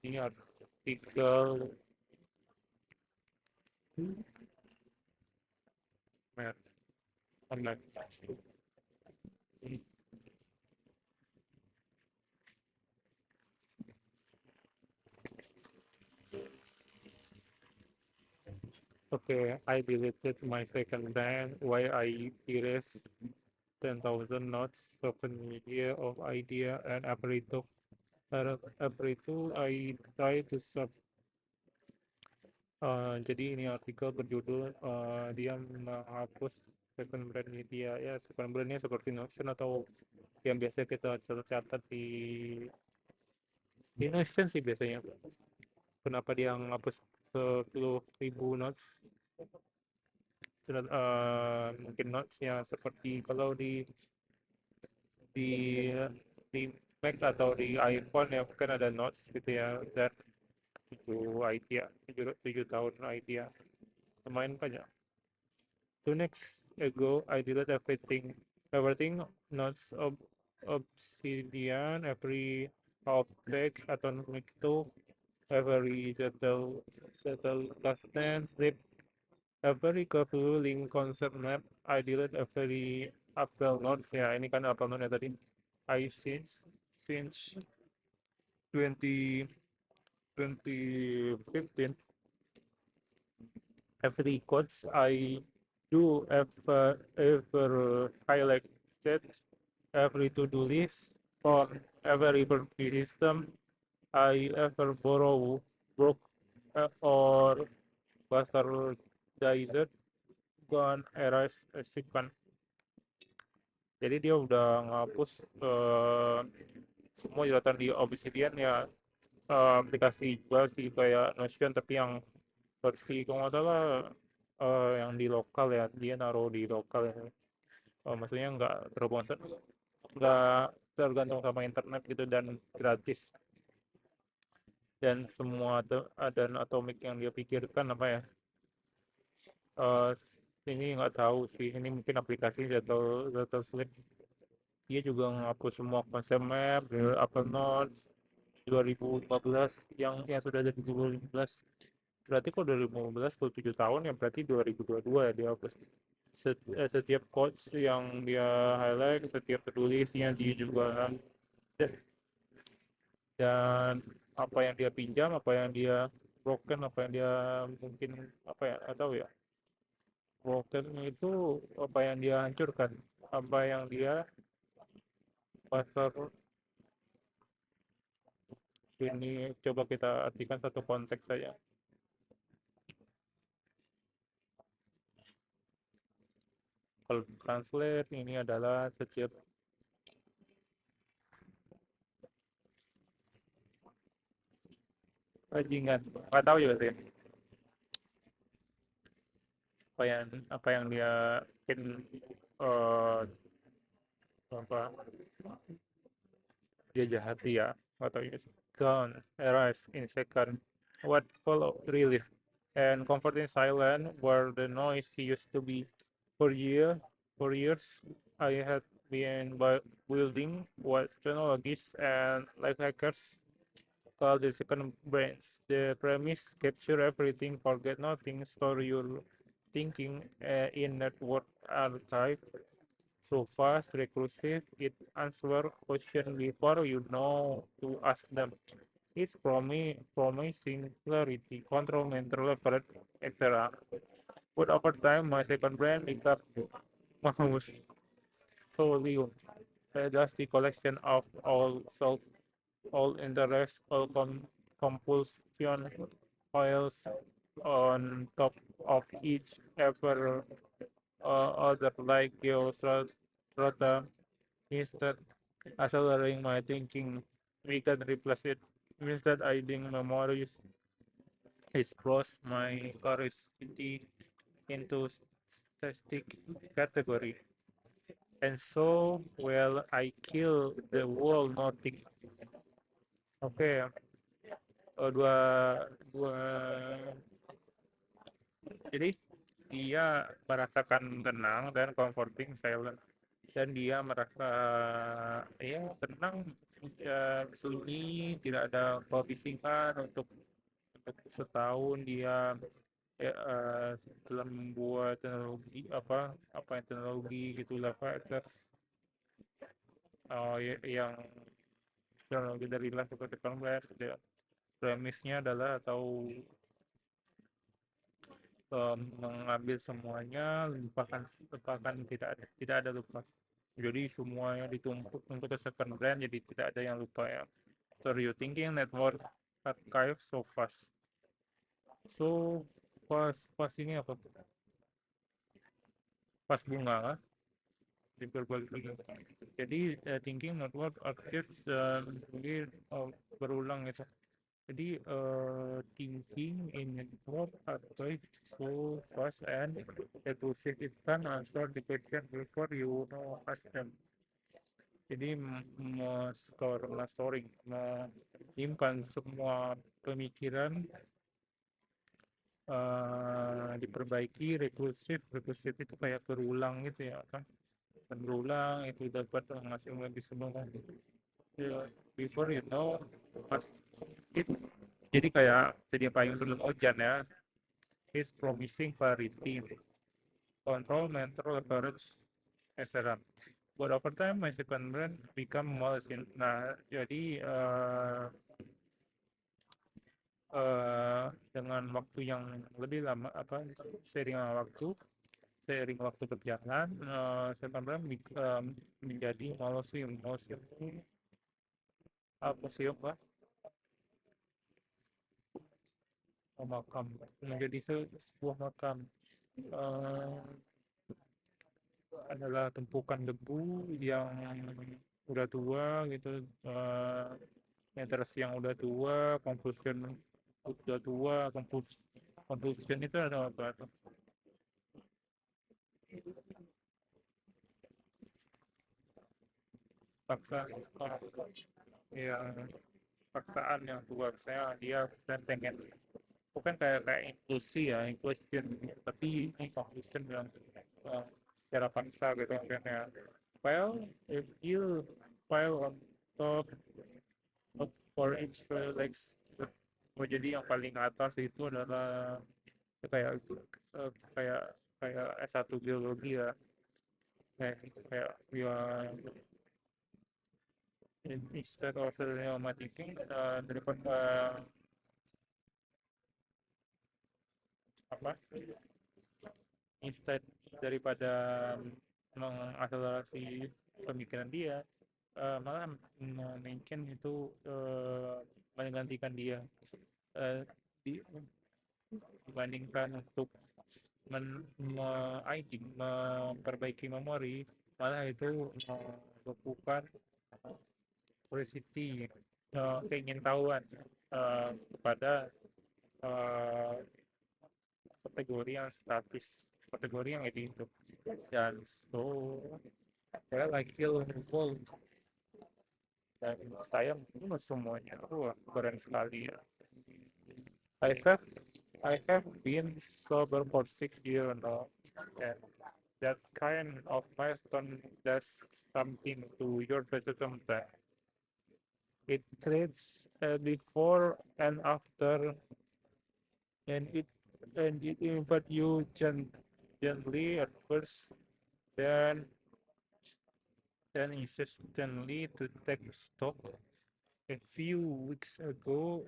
Ini artikel online. Okay, I deleted my second brand. Why I erased 10,000 notes, social media of idea, and every two I try to sub. Jadi ini artikel berjudul dia menghapus second brand media. Ya, second brandnya seperti Notion atau yang biasa kita catat di Notion sih biasanya. Kenapa dia menghapus 10.000 notes? Mungkin notesnya seperti kalau di di Mac atau di iPhone ya mungkin ada notes gitu ya, dan 7 tahun idea lumayan banyak. 2 weeks ago I deleted everything notes of Obsidian, every object atomic itu, every detail class sleep, every curve link concept map. I deleted every Apple notes ya, ini kan Apple note ya tadi. I since 20 2015, every codes I do ever highlighted, every to-do list for every system I ever broke or bastardized, gone erase a sequence. Jadi dia udah ngapus semua catatan di Obsidian ya, aplikasi juga sih kayak Notion, tapi yang versi kalau nggak salah yang di lokal ya, dia naruh di lokal ya. Maksudnya nggak tergantung sama internet gitu, dan gratis, dan semua dan atomik yang dia pikirkan apa ya, ini nggak tahu sih, ini mungkin aplikasi atau Sleep. Dia juga menghapus semua konsep map, Apple Notes 2015 yang sudah ada di 2015. Berarti kalau 2015 7 tahun ya, berarti 2022 ya dia hapus. Setiap quotes yang dia highlight, setiap tertulisnya dia juga, dan apa yang dia pinjam, apa yang dia broken, apa yang dia mungkin apa ya, atau ya broken itu apa yang dia hancurkan, apa yang dia pasar. Ini coba kita artikan satu konteks saja. Kalau translate ini adalah setiap bajingan, nggak tahu juga sih apa yang dia mungkin uh, apa dia jahat ya, nggak tahu juga sih. Gone, erase in second. What follow relief and comforting silence where the noise used to be. For years I had been building what technologies and life hackers call the second brains. The premise capture everything, forget nothing, store your thinking in network archive. So fast, recursive, it answer question before you know to ask them. It's promising clarity, control, mental effort, etc. But over time, my second brain became mouse solely a dusty collection of all self, all interest, all compulsion files on top of each ever other, like Geostrata. Instead accelerating my thinking, we can replace it. Instead adding memories, is cross my curiosity into statistic category. And so, well, I kill the world nothing. Oke, dua dua jadi dia merasakan tenang dan comforting silence. dan dia merasa ya tenang, sunyi, tidak ada kebisingan untuk setahun dia setelah membuat teknologi apa yang teknologi gitulah Pak, terus yang teknologi dari life seperti kemarin premisnya adalah atau mengambil semuanya, lupakan tidak ada lupa. Jadi semuanya ditumpuk untuk ke second brand, jadi tidak ada yang lupa ya. So you thinking network archive so fast. So pas ini apa? Pas bunga kan? Di berbagai. Jadi thinking network archives mungkin berulang gitu. Jadi thinking in network archive so fast and recursive, it can answer the question before you know ask them. Jadi storing, menyimpan semua pemikiran, diperbaiki, rekursif itu kayak berulang gitu ya kan, berulang itu dapat menghasilkan lebih semangat. Before you know pas it, jadi kayak jadi payung sebelum hujan ya. Is promising clarity, control, mental courage, etc. But over time, my second brand become more Nah, jadi dengan waktu yang lebih lama, seiring waktu berjalan, second brand menjadi museum Pak, makam, menjadi sebuah makam. Adalah tumpukan debu yang udah tua gitu, meters yang udah tua, conclusion udah tua, conclusion itu ada apa tuh? Paksa, yang paksaan yang tua, dia pengen bukan kayak inklusi ya, inclusion, tapi ini conclusion yang secara paksa gitu kan ya. Well, if you file on top for each like jadi yang paling atas itu adalah kayak kayak kayak S1 biologi ya, kayak ya instead of thinking daripada apa instead daripada mengakselerasi pemikiran dia, malah mungkin itu menggantikan dia, dibandingkan untuk memperbaiki memori, malah itu membuka curiosity, keingintahuan kepada kategori yang statis, kategori yang hidup. Dan so I feel involved, dan saya menurut semuanya keren sekali ya. I have I have been sober for 6 years now, and that kind of milestone does something to your persistent time. It creates a before and after, and it invite you gently at first, then insistently to take stock. A few weeks ago,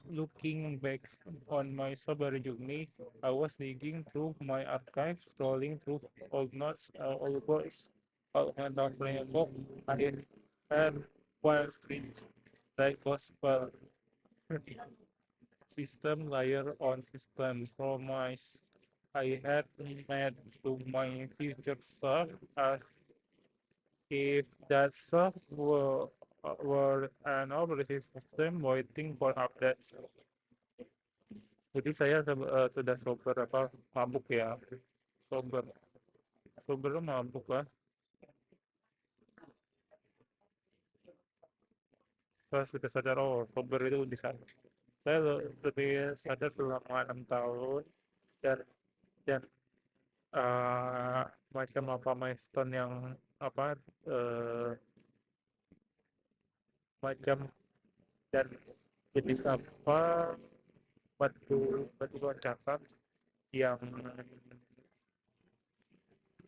looking back on my sober journey, I was digging through my archives, scrolling through old notes, old books, old handout book. I had one screen like gospel system layer on system promise I had made to my future self, as if that self were an operating system waiting for updates. Jadi saya sudah sober mabuk ya, sober sober mabuk lah. Saya sudah sadar, sober itu bisa. Saya lebih sadar selama 6 tahun, dan macam apa milestone yang apa macam dan jenis apa batu loncatan yang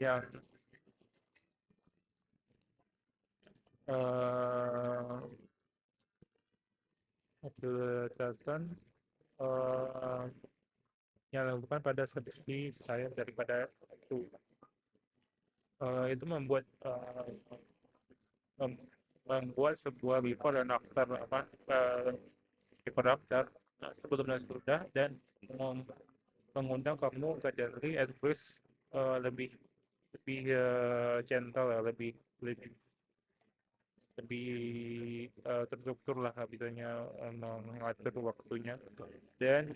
yang eh batu loncatan eh yang dilakukan pada sisi saya daripada itu. Itu membuat sebuah before dan after apa before after sebelum dan sesudah dan mengundang kamu ke dari at least lebih lebih gentle ya, lebih lebih lebih terstruktur lah bisanya mengatur waktunya dan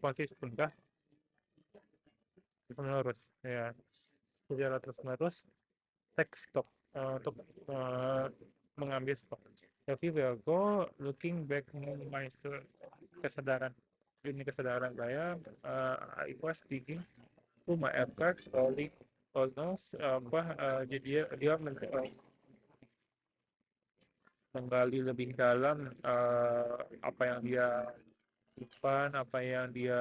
konsisten kah terus ya secara terus menerus take stock untuk uh, mengambil stok. Tapi will go looking back my kesadaran ini kesadaran saya I was thinking to my efforts only almost jadi dia menggali lebih dalam apa yang dia simpan, apa yang dia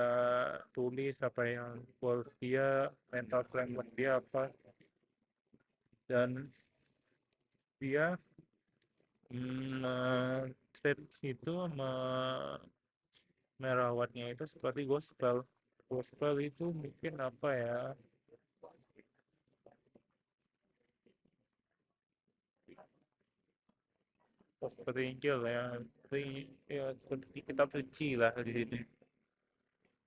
tulis, apa yang goals dia, mental framework dia apa, dan dia treat itu merawatnya itu seperti gospel. Gospel itu mungkin apa ya? Seperti Injil ya, seperti kitab suci lah di sini.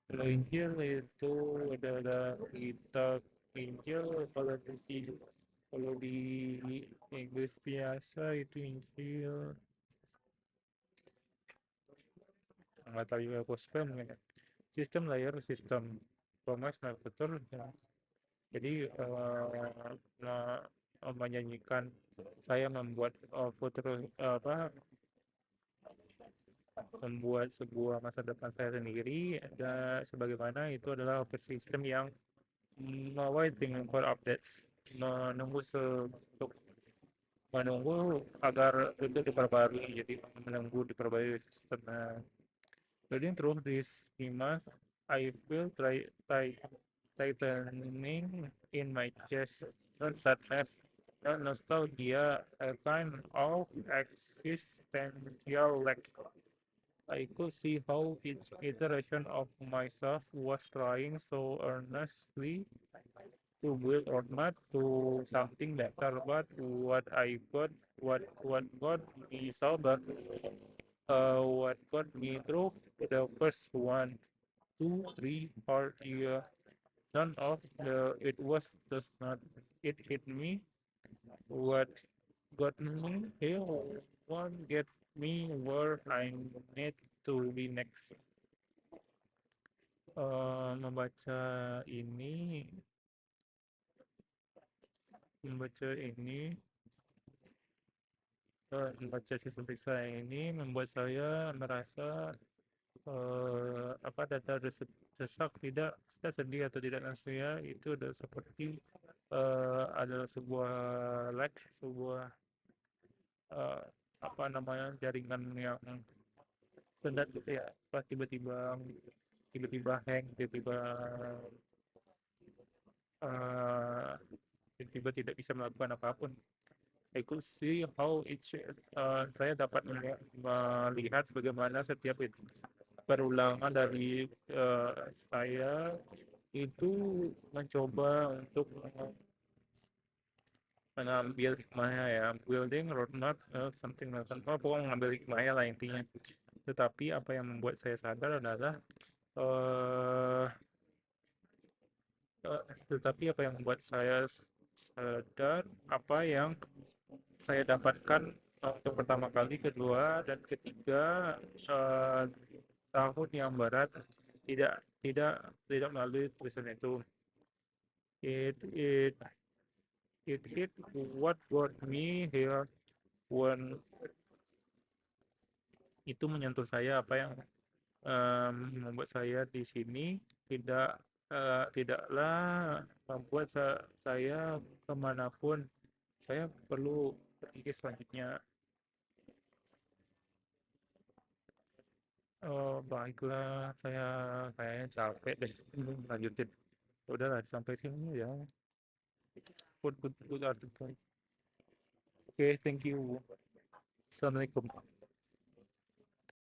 Kalau Injil itu adalah kitab Injil kalau di Inggris biasa itu Injil nggak tahu juga gospel mungkin ya. Sistem layer sistem Thomas betul ya. Jadi menyanyikan saya membuat membuat sebuah masa depan saya sendiri dan sebagaimana itu adalah sistem yang waiting for updates menunggu untuk menunggu agar itu diperbarui jadi menunggu diperbarui sistemnya. Reading through this schema, I feel tightening in my chest, not sadness, not nostalgia, a kind of existential lack. I could see how each iteration of myself was trying so earnestly to build or not to something better, but what got me sober, what got me through the first 1, 2, 3 4 year, none of the it was does not it hit me. What got me here won't get me where I need to be next. Membaca ini membaca ini membaca sisa-sisa ini membuat saya merasa data desak tidak sedih atau tidak nasia itu adalah seperti adalah sebuah sebuah eh, jaringan yang sendat gitu ya, tiba-tiba tiba-tiba hang, eh, tiba-tiba tidak bisa melakukan apapun. I could see how saya dapat melihat bagaimana setiap itu perulangan dari saya itu mencoba untuk mengambil hikmahnya ya, building roadmap something like that. Pokoknya mengambil hikmahnya lah intinya. Tetapi apa yang membuat saya sadar adalah uh, tetapi apa yang membuat saya sadar apa yang saya dapatkan untuk pertama kali, kedua dan ketiga tahun yang berat tidak tidak tidak melalui tulisan itu. It hit what got me here when itu menyentuh saya apa yang membuat saya di sini tidak tidaklah membuat saya kemanapun saya perlu pergi selanjutnya. Oh, baiklah, saya kayaknya capek deh. Lanjutin. Udahlah, sampai sini ya. Good article. Oke, thank you. Assalamualaikum.